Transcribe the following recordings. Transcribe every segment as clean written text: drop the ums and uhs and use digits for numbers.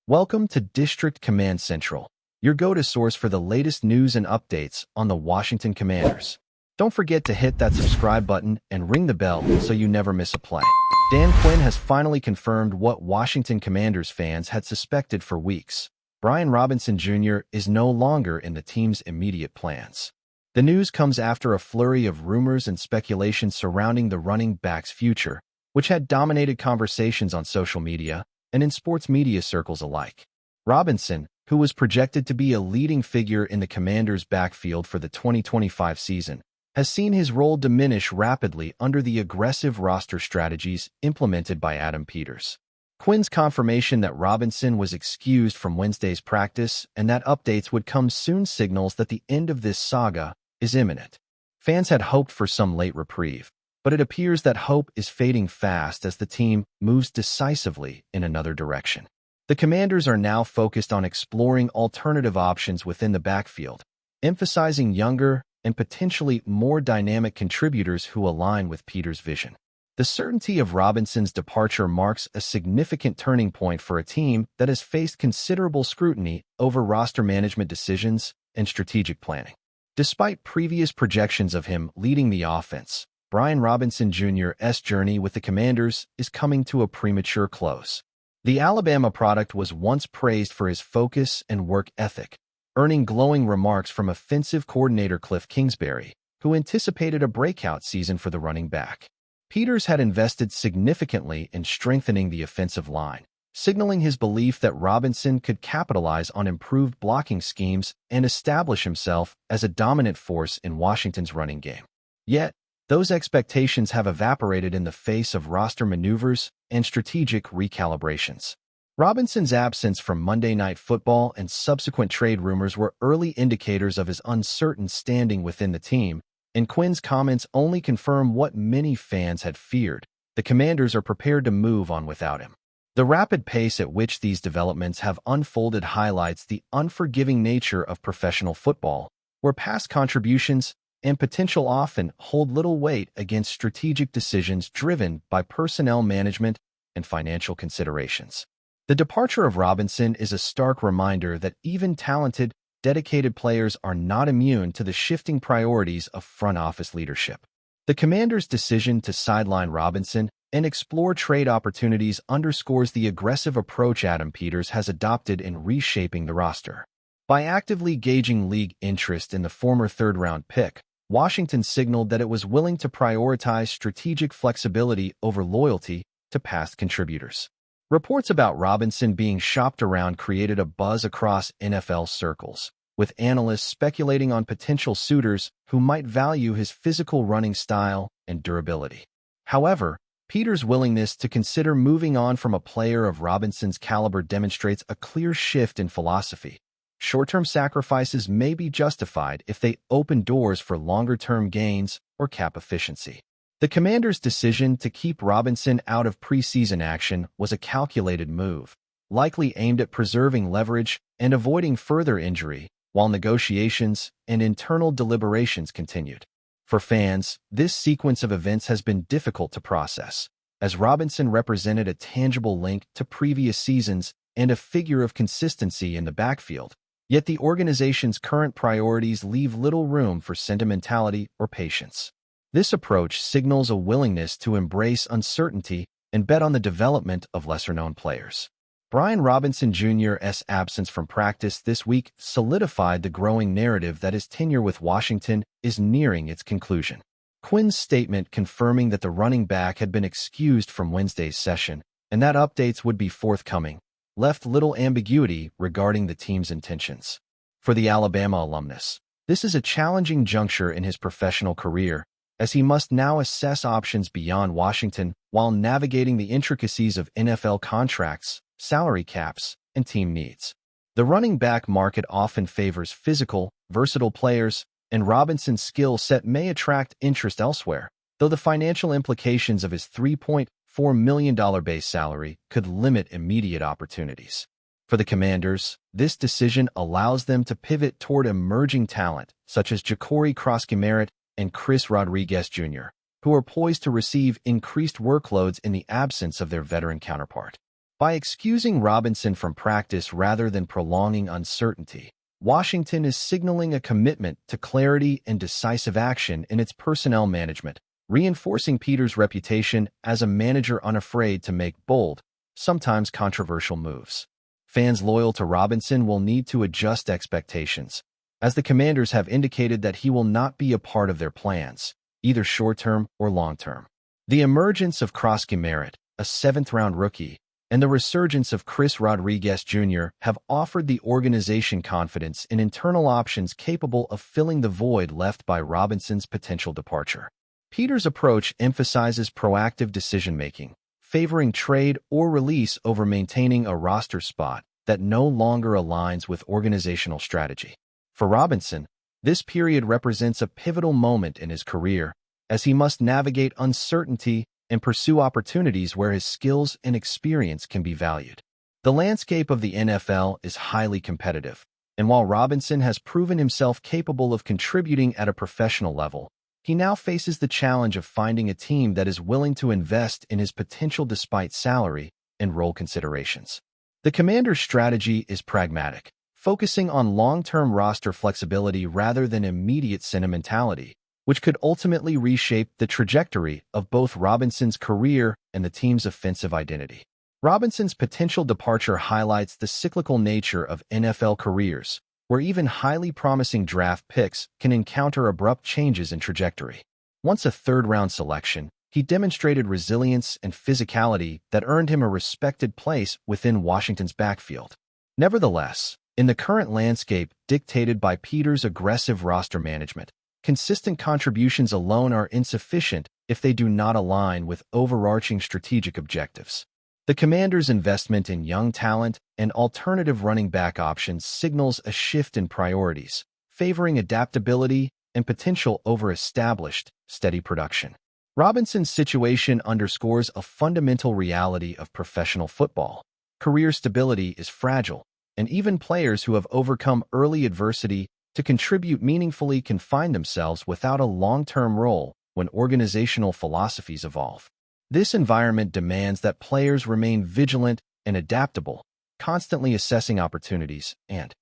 Welcome to District Command Central, your go-to source for the latest news and updates on the Washington Commanders. Don't forget to hit that subscribe button and ring the bell so you never miss a play. Dan Quinn has finally confirmed what Washington Commanders fans had suspected for weeks. Brian Robinson Jr. is no longer in the team's immediate plans. The news comes after a flurry of rumors and speculation surrounding the running back's future, which had dominated conversations on social media and in sports media circles alike. Robinson, who was projected to be a leading figure in the Commanders' backfield for the 2025 season, has seen his role diminish rapidly under the aggressive roster strategies implemented by Adam Peters. Quinn's confirmation that Robinson was excused from Wednesday's practice and that updates would come soon signals that the end of this saga is imminent. Fans had hoped for some late reprieve, but it appears that hope is fading fast as the team moves decisively in another direction. The Commanders are now focused on exploring alternative options within the backfield, emphasizing younger and potentially more dynamic contributors who align with Peters' vision. The certainty of Robinson's departure marks a significant turning point for a team that has faced considerable scrutiny over roster management decisions and strategic planning. Despite previous projections of him leading the offense, Brian Robinson Jr.'s journey with the Commanders is coming to a premature close. The Alabama product was once praised for his focus and work ethic, earning glowing remarks from offensive coordinator Cliff Kingsbury, who anticipated a breakout season for the running back. Peters had invested significantly in strengthening the offensive line, signaling his belief that Robinson could capitalize on improved blocking schemes and establish himself as a dominant force in Washington's running game. Yet, those expectations have evaporated in the face of roster maneuvers and strategic recalibrations. Robinson's absence from Monday Night Football and subsequent trade rumors were early indicators of his uncertain standing within the team, and Quinn's comments only confirm what many fans had feared. The Commanders are prepared to move on without him. The rapid pace at which these developments have unfolded highlights the unforgiving nature of professional football, where past contributions and potential often hold little weight against strategic decisions driven by personnel management and financial considerations. The departure of Robinson is a stark reminder that even talented, dedicated players are not immune to the shifting priorities of front office leadership. The Commanders' decision to sideline Robinson and explore trade opportunities underscores the aggressive approach Adam Peters has adopted in reshaping the roster. By actively gauging league interest in the former third-round pick, Washington signaled that it was willing to prioritize strategic flexibility over loyalty to past contributors. Reports about Robinson being shopped around created a buzz across NFL circles, with analysts speculating on potential suitors who might value his physical running style and durability. However, Peters' willingness to consider moving on from a player of Robinson's caliber demonstrates a clear shift in philosophy. Short-term sacrifices may be justified if they open doors for longer-term gains or cap efficiency. The Commanders' decision to keep Robinson out of preseason action was a calculated move, likely aimed at preserving leverage and avoiding further injury, while negotiations and internal deliberations continued. For fans, this sequence of events has been difficult to process, as Robinson represented a tangible link to previous seasons and a figure of consistency in the backfield. Yet the organization's current priorities leave little room for sentimentality or patience. This approach signals a willingness to embrace uncertainty and bet on the development of lesser-known players. Brian Robinson Jr.'s absence from practice this week solidified the growing narrative that his tenure with Washington is nearing its conclusion. Quinn's statement confirming that the running back had been excused from Wednesday's session and that updates would be forthcoming left little ambiguity regarding the team's intentions. For the Alabama alumnus, this is a challenging juncture in his professional career, as he must now assess options beyond Washington while navigating the intricacies of NFL contracts, salary caps, and team needs. The running back market often favors physical, versatile players, and Robinson's skill set may attract interest elsewhere, though the financial implications of his $3.4 million base salary could limit immediate opportunities. For the Commanders, this decision allows them to pivot toward emerging talent such as Ja'Cory Cross-Merritt and Chris Rodriguez Jr., who are poised to receive increased workloads in the absence of their veteran counterpart. By excusing Robinson from practice rather than prolonging uncertainty, Washington is signaling a commitment to clarity and decisive action in its personnel management, reinforcing Peters' reputation as a manager unafraid to make bold, sometimes controversial moves. Fans loyal to Robinson will need to adjust expectations, as the Commanders have indicated that he will not be a part of their plans, either short-term or long-term. The emergence of Krosky Merritt, a seventh-round rookie, and the resurgence of Chris Rodriguez Jr. have offered the organization confidence in internal options capable of filling the void left by Robinson's potential departure. Peters' approach emphasizes proactive decision-making, favoring trade or release over maintaining a roster spot that no longer aligns with organizational strategy. For Robinson, this period represents a pivotal moment in his career, as he must navigate uncertainty and pursue opportunities where his skills and experience can be valued. The landscape of the NFL is highly competitive, and while Robinson has proven himself capable of contributing at a professional level, he now faces the challenge of finding a team that is willing to invest in his potential despite salary and role considerations. The Commanders' strategy is pragmatic, focusing on long-term roster flexibility rather than immediate sentimentality, which could ultimately reshape the trajectory of both Robinson's career and the team's offensive identity. Robinson's potential departure highlights the cyclical nature of NFL careers, where even highly promising draft picks can encounter abrupt changes in trajectory. Once a third-round selection, he demonstrated resilience and physicality that earned him a respected place within Washington's backfield. Nevertheless, in the current landscape dictated by Peters' aggressive roster management, consistent contributions alone are insufficient if they do not align with overarching strategic objectives. The Commanders' investment in young talent and alternative running back options signals a shift in priorities, favoring adaptability and potential over established, steady production. Robinson's situation underscores a fundamental reality of professional football. Career stability is fragile, and even players who have overcome early adversity to contribute meaningfully can find themselves without a long-term role when organizational philosophies evolve. This environment demands that players remain vigilant and adaptable, constantly assessing opportunities and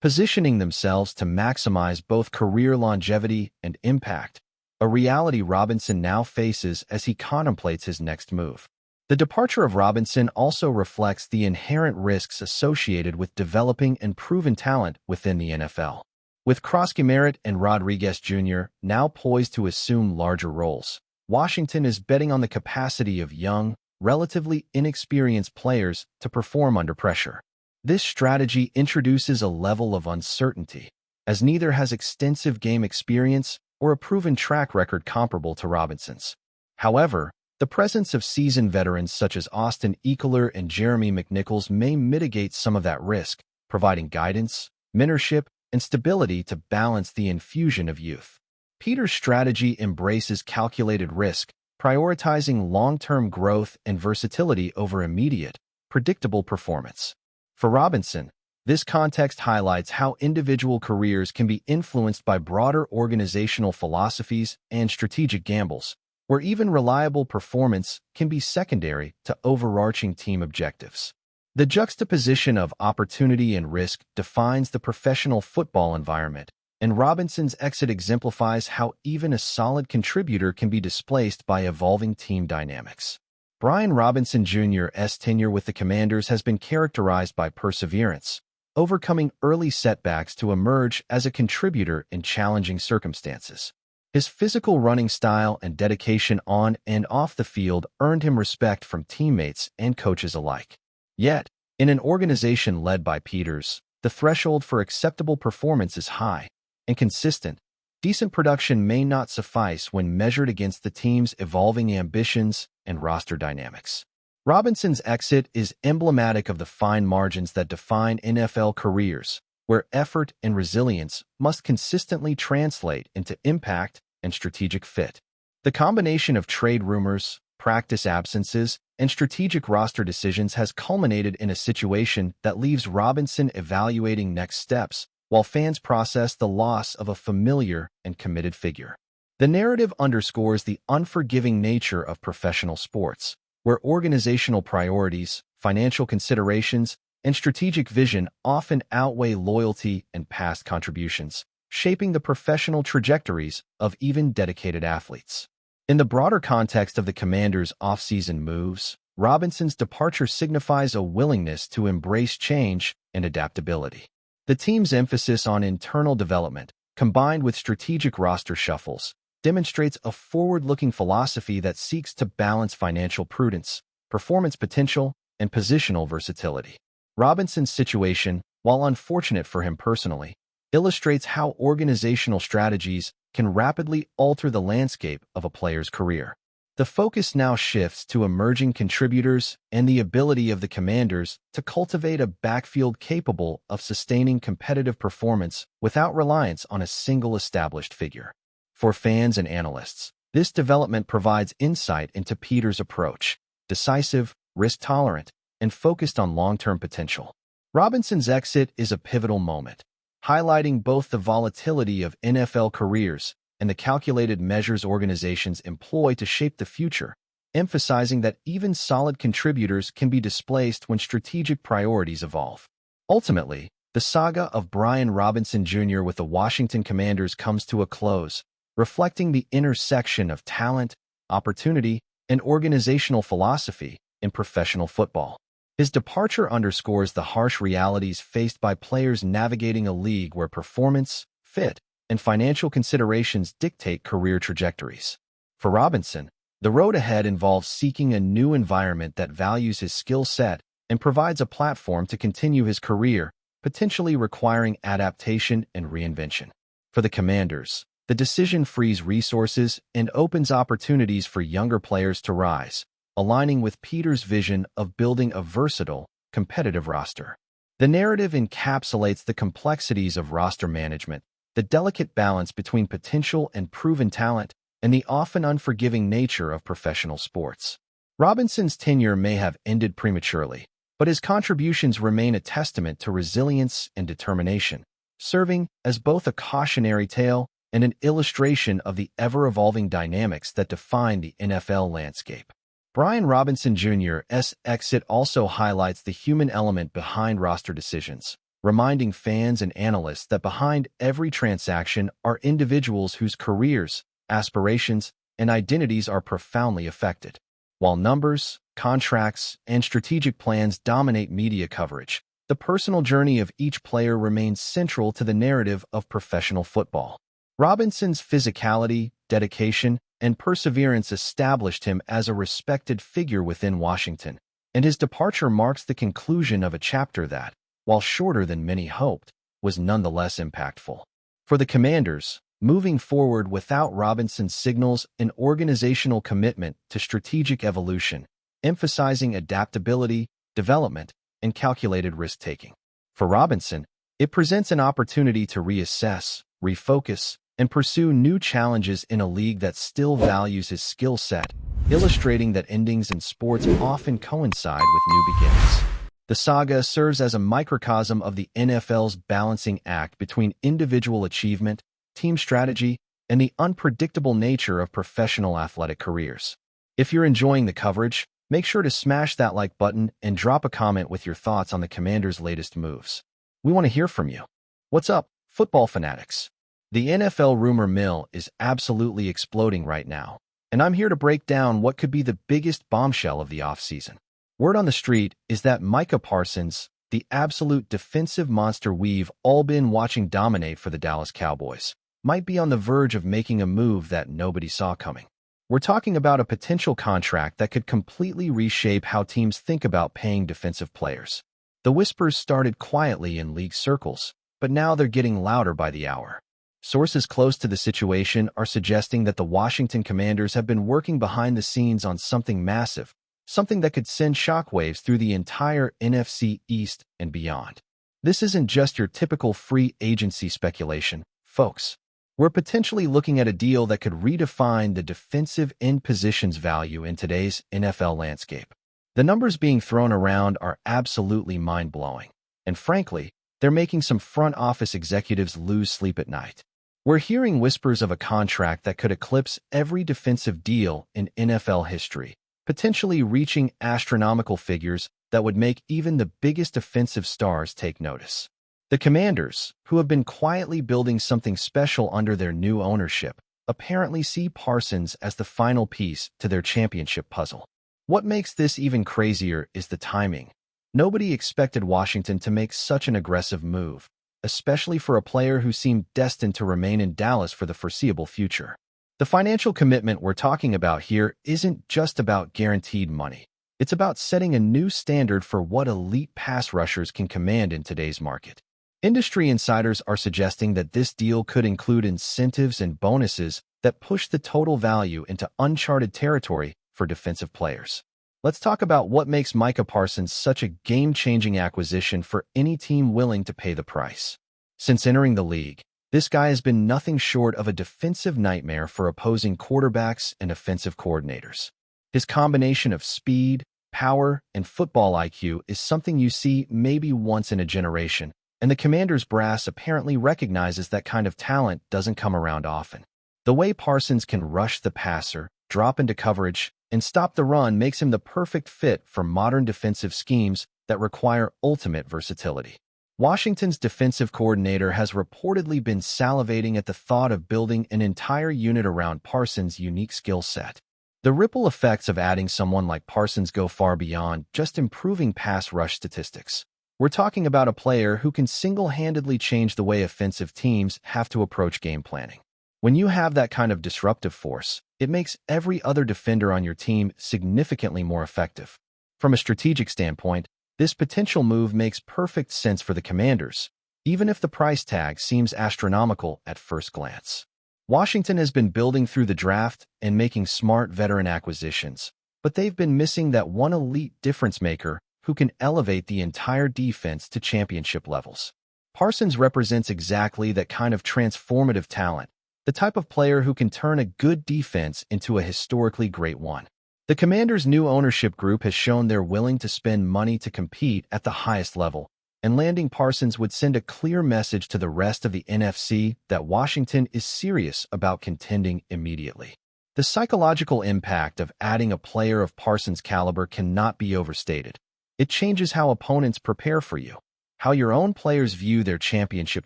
positioning themselves to maximize both career longevity and impact, a reality Robinson now faces as he contemplates his next move. The departure of Robinson also reflects the inherent risks associated with developing and proven talent within the NFL. With Krosky Merritt and Rodriguez Jr. now poised to assume larger roles, Washington is betting on the capacity of young, relatively inexperienced players to perform under pressure. This strategy introduces a level of uncertainty, as neither has extensive game experience or a proven track record comparable to Robinson's. However, the presence of seasoned veterans such as Austin Ekeler and Jeremy McNichols may mitigate some of that risk, providing guidance, mentorship, and stability to balance the infusion of youth. Peters' strategy embraces calculated risk, prioritizing long-term growth and versatility over immediate, predictable performance. For Robinson, this context highlights how individual careers can be influenced by broader organizational philosophies and strategic gambles, where even reliable performance can be secondary to overarching team objectives. The juxtaposition of opportunity and risk defines the professional football environment, and Robinson's exit exemplifies how even a solid contributor can be displaced by evolving team dynamics. Brian Robinson Jr.'s tenure with the Commanders has been characterized by perseverance, overcoming early setbacks to emerge as a contributor in challenging circumstances. His physical running style and dedication on and off the field earned him respect from teammates and coaches alike. Yet, in an organization led by Peters, the threshold for acceptable performance is high and consistent. Decent production may not suffice when measured against the team's evolving ambitions and roster dynamics. Robinson's exit is emblematic of the fine margins that define NFL careers, where effort and resilience must consistently translate into impact and strategic fit. The combination of trade rumors, practice absences, and strategic roster decisions has culminated in a situation that leaves Robinson evaluating next steps while fans process the loss of a familiar and committed figure. The narrative underscores the unforgiving nature of professional sports, where organizational priorities, financial considerations, and strategic vision often outweigh loyalty and past contributions, shaping the professional trajectories of even dedicated athletes. In the broader context of the Commanders' offseason moves, Robinson's departure signifies a willingness to embrace change and adaptability. The team's emphasis on internal development, combined with strategic roster shuffles, demonstrates a forward-looking philosophy that seeks to balance financial prudence, performance potential, and positional versatility. Robinson's situation, while unfortunate for him personally, illustrates how organizational strategies can rapidly alter the landscape of a player's career. The focus now shifts to emerging contributors and the ability of the Commanders to cultivate a backfield capable of sustaining competitive performance without reliance on a single established figure. For fans and analysts, this development provides insight into Peters' approach: decisive, risk-tolerant, and focused on long-term potential. Robinson's exit is a pivotal moment, highlighting both the volatility of NFL careers and the calculated measures organizations employ to shape the future, emphasizing that even solid contributors can be displaced when strategic priorities evolve. Ultimately, the saga of Brian Robinson Jr. with the Washington Commanders comes to a close, reflecting the intersection of talent, opportunity, and organizational philosophy in professional football. His departure underscores the harsh realities faced by players navigating a league where performance, fit, and financial considerations dictate career trajectories. For Robinson, the road ahead involves seeking a new environment that values his skill set and provides a platform to continue his career, potentially requiring adaptation and reinvention. For the Commanders, the decision frees resources and opens opportunities for younger players to rise, aligning with Peters' vision of building a versatile, competitive roster. The narrative encapsulates the complexities of roster management, the delicate balance between potential and proven talent, and the often unforgiving nature of professional sports. Robinson's tenure may have ended prematurely, but his contributions remain a testament to resilience and determination, serving as both a cautionary tale and an illustration of the ever-evolving dynamics that define the NFL landscape. Brian Robinson Jr.'s exit also highlights the human element behind roster decisions, reminding fans and analysts that behind every transaction are individuals whose careers, aspirations, and identities are profoundly affected. While numbers, contracts, and strategic plans dominate media coverage, the personal journey of each player remains central to the narrative of professional football. Robinson's physicality, dedication, and perseverance established him as a respected figure within Washington, and his departure marks the conclusion of a chapter that, while shorter than many hoped, was nonetheless impactful. For the Commanders, moving forward without Robinson signals an organizational commitment to strategic evolution, emphasizing adaptability, development, and calculated risk-taking. For Robinson, it presents an opportunity to reassess, refocus, and pursue new challenges in a league that still values his skill set, illustrating that endings in sports often coincide with new beginnings. The saga serves as a microcosm of the NFL's balancing act between individual achievement, team strategy, and the unpredictable nature of professional athletic careers. If you're enjoying the coverage, make sure to smash that like button and drop a comment with your thoughts on the Commanders' latest moves. We want to hear from you. What's up, football fanatics? The NFL rumor mill is absolutely exploding right now, and I'm here to break down what could be the biggest bombshell of the offseason. Word on the street is that Micah Parsons, the absolute defensive monster we've all been watching dominate for the Dallas Cowboys, might be on the verge of making a move that nobody saw coming. We're talking about a potential contract that could completely reshape how teams think about paying defensive players. The whispers started quietly in league circles, but now they're getting louder by the hour. Sources close to the situation are suggesting that the Washington Commanders have been working behind the scenes on something massive, something that could send shockwaves through the entire NFC East and beyond. This isn't just your typical free agency speculation, folks. We're potentially looking at a deal that could redefine the defensive end position's value in today's NFL landscape. The numbers being thrown around are absolutely mind-blowing, and frankly, they're making some front office executives lose sleep at night. We're hearing whispers of a contract that could eclipse every defensive deal in NFL history, potentially reaching astronomical figures that would make even the biggest offensive stars take notice. The Commanders, who have been quietly building something special under their new ownership, apparently see Parsons as the final piece to their championship puzzle. What makes this even crazier is the timing. Nobody expected Washington to make such an aggressive move, especially for a player who seemed destined to remain in Dallas for the foreseeable future. The financial commitment we're talking about here isn't just about guaranteed money. It's about setting a new standard for what elite pass rushers can command in today's market. Industry insiders are suggesting that this deal could include incentives and bonuses that push the total value into uncharted territory for defensive players. Let's talk about what makes Micah Parsons such a game-changing acquisition for any team willing to pay the price. Since entering the league, this guy has been nothing short of a defensive nightmare for opposing quarterbacks and offensive coordinators. His combination of speed, power, and football IQ is something you see maybe once in a generation, and the Commanders' brass apparently recognizes that kind of talent doesn't come around often. The way Parsons can rush the passer, drop into coverage, and stop the run makes him the perfect fit for modern defensive schemes that require ultimate versatility. Washington's defensive coordinator has reportedly been salivating at the thought of building an entire unit around Parsons' unique skill set. The ripple effects of adding someone like Parsons go far beyond just improving pass rush statistics. We're talking about a player who can single-handedly change the way offensive teams have to approach game planning. When you have that kind of disruptive force, it makes every other defender on your team significantly more effective. From a strategic standpoint, this potential move makes perfect sense for the Commanders, even if the price tag seems astronomical at first glance. Washington has been building through the draft and making smart veteran acquisitions, but they've been missing that one elite difference maker who can elevate the entire defense to championship levels. Parsons represents exactly that kind of transformative talent, the type of player who can turn a good defense into a historically great one. The Commanders' new ownership group has shown they're willing to spend money to compete at the highest level, and landing Parsons would send a clear message to the rest of the NFC that Washington is serious about contending immediately. The psychological impact of adding a player of Parsons' caliber cannot be overstated. It changes how opponents prepare for you, how your own players view their championship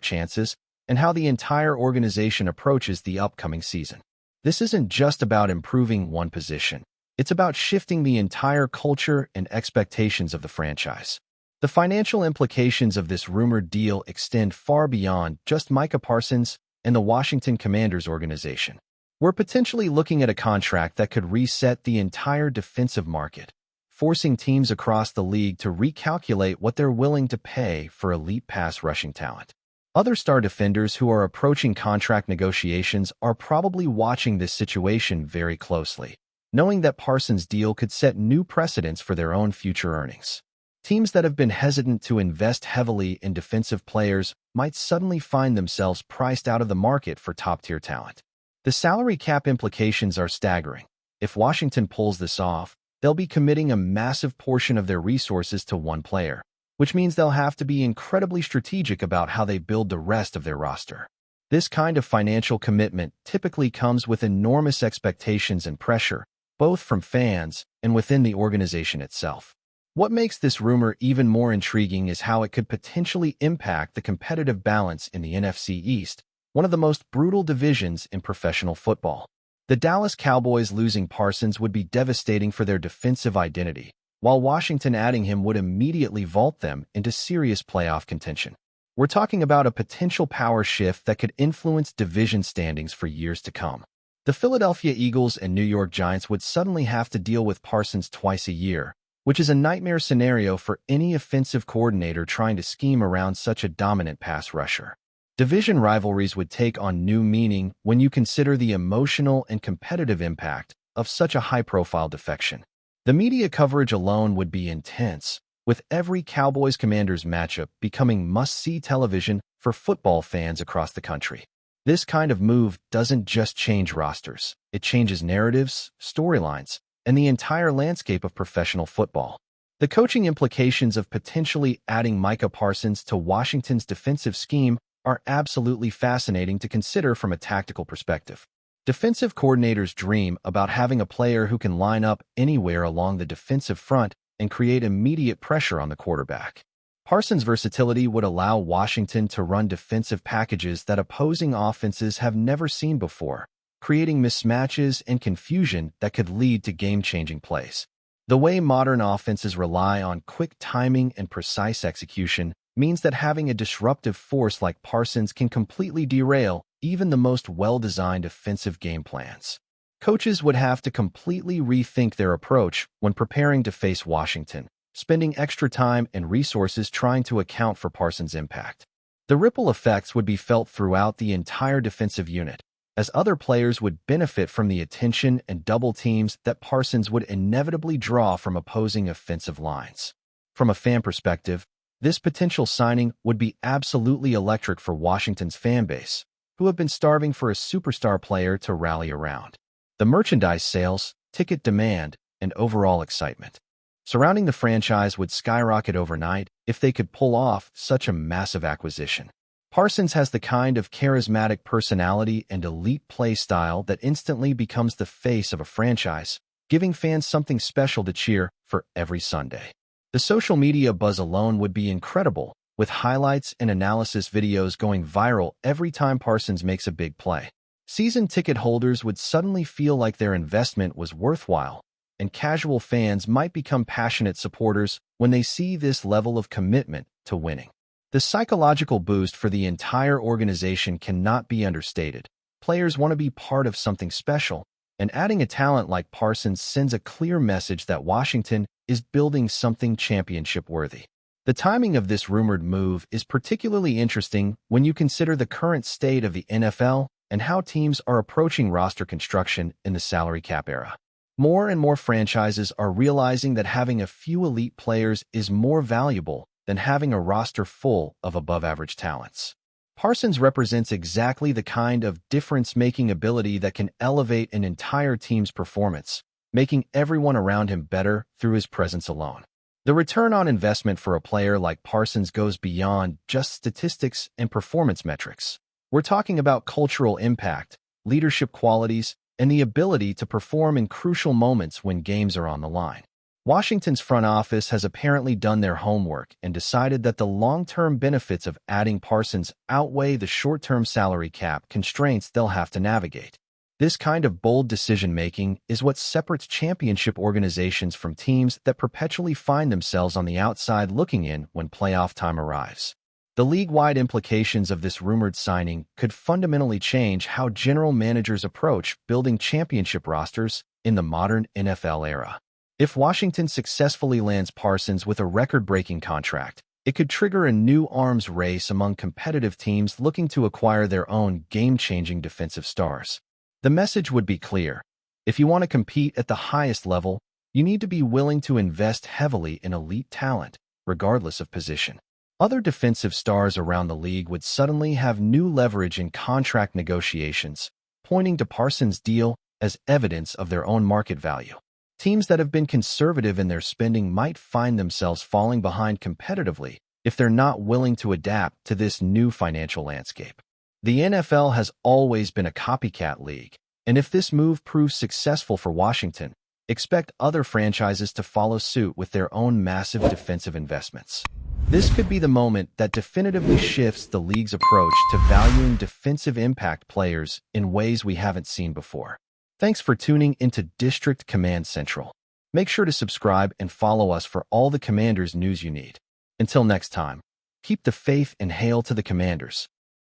chances, and how the entire organization approaches the upcoming season. This isn't just about improving one position. It's about shifting the entire culture and expectations of the franchise. The financial implications of this rumored deal extend far beyond just Micah Parsons and the Washington Commanders organization. We're potentially looking at a contract that could reset the entire defensive market, forcing teams across the league to recalculate what they're willing to pay for elite pass rushing talent. Other star defenders who are approaching contract negotiations are probably watching this situation very closely, knowing that Parsons' deal could set new precedents for their own future earnings. Teams that have been hesitant to invest heavily in defensive players might suddenly find themselves priced out of the market for top-tier talent. The salary cap implications are staggering. If Washington pulls this off, they'll be committing a massive portion of their resources to one player, which means they'll have to be incredibly strategic about how they build the rest of their roster. This kind of financial commitment typically comes with enormous expectations and pressure, both from fans and within the organization itself. What makes this rumor even more intriguing is how it could potentially impact the competitive balance in the NFC East, one of the most brutal divisions in professional football. The Dallas Cowboys losing Parsons would be devastating for their defensive identity, while Washington adding him would immediately vault them into serious playoff contention. We're talking about a potential power shift that could influence division standings for years to come. The Philadelphia Eagles and New York Giants would suddenly have to deal with Parsons twice a year, which is a nightmare scenario for any offensive coordinator trying to scheme around such a dominant pass rusher. Division rivalries would take on new meaning when you consider the emotional and competitive impact of such a high-profile defection. The media coverage alone would be intense, with every Cowboys-Commanders matchup becoming must-see television for football fans across the country. This kind of move doesn't just change rosters. It changes narratives, storylines, and the entire landscape of professional football. The coaching implications of potentially adding Micah Parsons to Washington's defensive scheme are absolutely fascinating to consider from a tactical perspective. Defensive coordinators dream about having a player who can line up anywhere along the defensive front and create immediate pressure on the quarterback. Parsons' versatility would allow Washington to run defensive packages that opposing offenses have never seen before, creating mismatches and confusion that could lead to game-changing plays. The way modern offenses rely on quick timing and precise execution means that having a disruptive force like Parsons can completely derail even the most well-designed offensive game plans. Coaches would have to completely rethink their approach when preparing to face Washington, spending extra time and resources trying to account for Parsons' impact. The ripple effects would be felt throughout the entire defensive unit, as other players would benefit from the attention and double teams that Parsons would inevitably draw from opposing offensive lines. From a fan perspective, this potential signing would be absolutely electric for Washington's fan base, who have been starving for a superstar player to rally around. The merchandise sales, ticket demand, and overall excitement surrounding the franchise would skyrocket overnight if they could pull off such a massive acquisition. Parsons has the kind of charismatic personality and elite play style that instantly becomes the face of a franchise, giving fans something special to cheer for every Sunday. The social media buzz alone would be incredible, with highlights and analysis videos going viral every time Parsons makes a big play. Season ticket holders would suddenly feel like their investment was worthwhile, and casual fans might become passionate supporters when they see this level of commitment to winning. The psychological boost for the entire organization cannot be understated. Players want to be part of something special, and adding a talent like Parsons sends a clear message that Washington is building something championship-worthy. The timing of this rumored move is particularly interesting when you consider the current state of the NFL and how teams are approaching roster construction in the salary cap era. More and more franchises are realizing that having a few elite players is more valuable than having a roster full of above-average talents. Parsons represents exactly the kind of difference-making ability that can elevate an entire team's performance, making everyone around him better through his presence alone. The return on investment for a player like Parsons goes beyond just statistics and performance metrics. We're talking about cultural impact, leadership qualities, and the ability to perform in crucial moments when games are on the line. Washington's front office has apparently done their homework and decided that the long-term benefits of adding Parsons outweigh the short-term salary cap constraints they'll have to navigate. This kind of bold decision-making is what separates championship organizations from teams that perpetually find themselves on the outside looking in when playoff time arrives. The league-wide implications of this rumored signing could fundamentally change how general managers approach building championship rosters in the modern NFL era. If Washington successfully lands Parsons with a record-breaking contract, it could trigger a new arms race among competitive teams looking to acquire their own game-changing defensive stars. The message would be clear. If you want to compete at the highest level, you need to be willing to invest heavily in elite talent, regardless of position. Other defensive stars around the league would suddenly have new leverage in contract negotiations, pointing to Parsons' deal as evidence of their own market value. Teams that have been conservative in their spending might find themselves falling behind competitively if they're not willing to adapt to this new financial landscape. The NFL has always been a copycat league, and if this move proves successful for Washington, expect other franchises to follow suit with their own massive defensive investments. This could be the moment that definitively shifts the league's approach to valuing defensive impact players in ways we haven't seen before. Thanks for tuning into District Command Central. Make sure to subscribe and follow us for all the Commanders news you need. Until next time, keep the faith and hail to the Commanders.